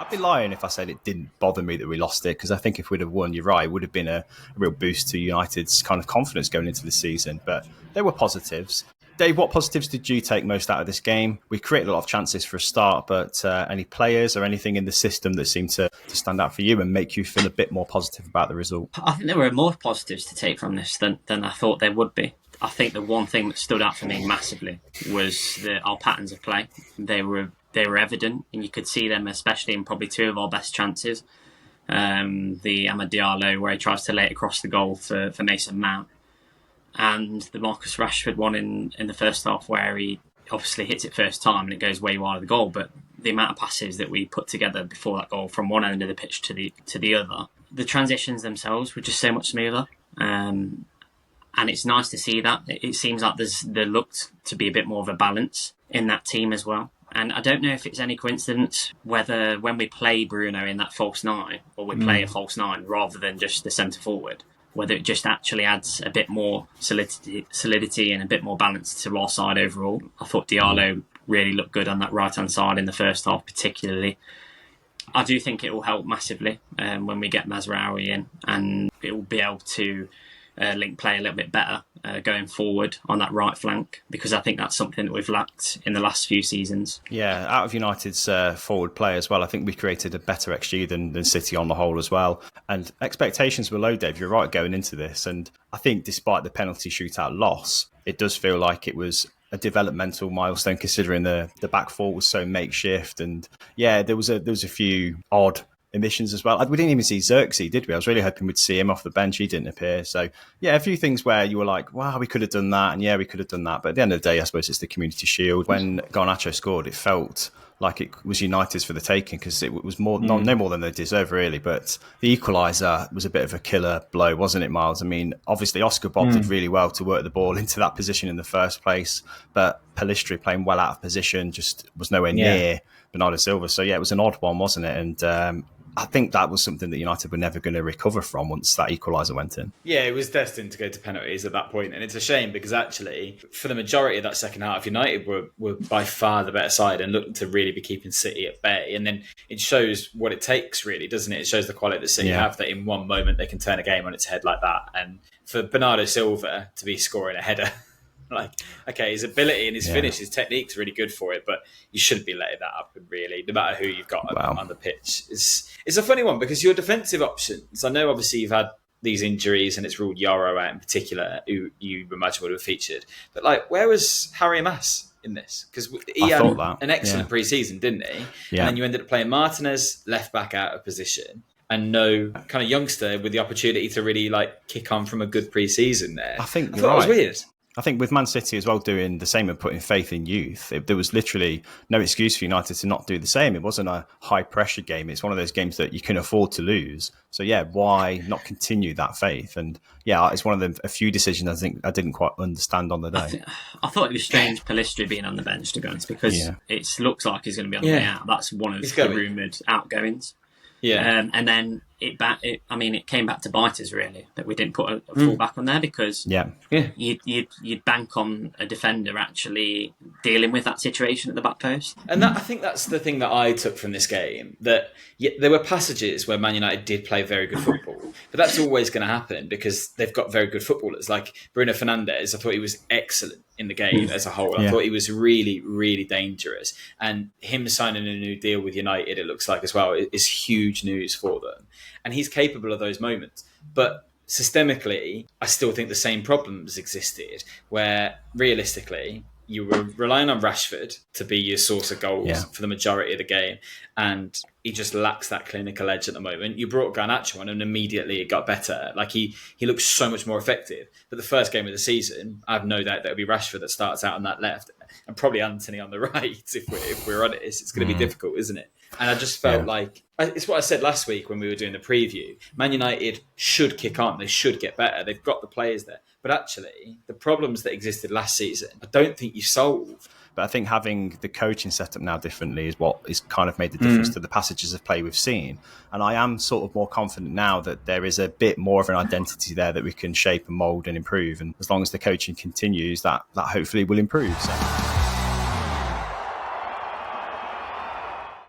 I'd be lying if I said it didn't bother me that we lost it, because I think if we'd have won, you're right, it would have been a real boost to United's kind of confidence going into the season. But there were positives. Dave, what positives did you take most out of this game? We created a lot of chances for a start, but any players or anything in the system that seemed to stand out for you and make you feel a bit more positive about the result? I think there were more positives to take from this than I thought there would be. I think the one thing that stood out for me massively was our patterns of play. They were evident, and you could see them, especially in probably two of our best chances. The Amad Diallo, where he tries to lay it across the goal for Mason Mount, and the Marcus Rashford one in the first half, where he obviously hits it first time and it goes way wide of the goal. But the amount of passes that we put together before that goal from one end of the pitch to the other, the transitions themselves were just so much smoother. And it's nice to see that. It seems like there looked to be a bit more of a balance in that team as well. And I don't know if it's any coincidence whether when we play Bruno in that false nine, or we play a false nine rather than just the centre forward, whether it just actually adds a bit more solidity and a bit more balance to our side overall. I thought Diallo really looked good on that right-hand side in the first half particularly. I do think it will help massively when we get Mazraoui in, and it will be able to link play a little bit better going forward on that right flank, because I think that's something that we've lacked in the last few seasons. Yeah, out of United's forward play as well, I think we created a better XG than City on the whole as well. And expectations were low, Dave. You're right going into this. And I think despite the penalty shootout loss, it does feel like it was a developmental milestone, considering the back four was so makeshift. And yeah, there was a few odd emissions as well. We didn't even see Xerxes, did we? I was really hoping we'd see him off the bench. He didn't appear. So yeah, a few things where you were like, wow, we could have done that. And yeah, we could have done that. But at the end of the day, I suppose it's the Community Shield. When Garnacho scored, it felt like it was United's for the taking, because it was no more than they deserve, really. But the equaliser was a bit of a killer blow, wasn't it, Miles? I mean, obviously Oscar Bob did really well to work the ball into that position in the first place, but Pellistri playing well out of position just was nowhere near Bernardo Silva. So yeah, it was an odd one, wasn't it? And I think that was something that United were never going to recover from once that equaliser went in. Yeah, it was destined to go to penalties at that point. And it's a shame, because actually, for the majority of that second half, United were by far the better side and looked to really be keeping City at bay. And then it shows what it takes, really, doesn't it? It shows the quality that City have, that in one moment they can turn a game on its head like that. And for Bernardo Silva to be scoring a header, like, okay, his ability and his finish, his technique's really good for it, but you shouldn't be letting that happen, really, no matter who you've got on the pitch. It's a funny one, because your defensive options, I know obviously you've had these injuries and it's ruled Yoro out in particular, who you imagine would have featured, but like, where was Harry Mass in this? Because he had an excellent pre-season, didn't he? Yeah. And then you ended up playing Martinez left back out of position, and no kind of youngster with the opportunity to really like kick on from a good pre-season there. I think it was weird. I think with Man City as well doing the same and putting faith in youth, there was literally no excuse for United to not do the same. It wasn't a high-pressure game. It's one of those games that you can afford to lose. So, yeah, why not continue that faith? And, yeah, it's one of a few decisions I think I didn't quite understand on the day. I thought it was strange Pellistri being on the bench, to be honest, because it looks like he's going to be on the way out. That's one of the rumoured outgoings. Yeah, and then it came back to bite us, really, that we didn't put a full back on there, because you'd bank on a defender actually dealing with that situation at the back post. And I think that's the thing that I took from this game, that there were passages where Man United did play very good football, but that's always going to happen because they've got very good footballers. Like Bruno Fernandes, I thought he was excellent in the game as a whole. I thought he was really, really dangerous. And him signing a new deal with United, it looks like as well, is huge news for them. And he's capable of those moments. But systemically, I still think the same problems existed, where realistically, you were relying on Rashford to be your source of goals for the majority of the game, and he just lacks that clinical edge at the moment. You brought Garnacho on and immediately it got better. Like he looks so much more effective. But the first game of the season, I have no doubt that it'll be Rashford that starts out on that left, and probably Anthony on the right. If we're honest, it's going to be difficult, isn't it? And I just felt like, it's what I said last week when we were doing the preview, Man United should kick on. They should get better. They've got the players there. But actually, the problems that existed last season, I don't think you solved. But I think having the coaching set up now differently is what has kind of made the difference to the passages of play we've seen. And I am sort of more confident now that there is a bit more of an identity there that we can shape and mould and improve. And as long as the coaching continues, that hopefully will improve. So.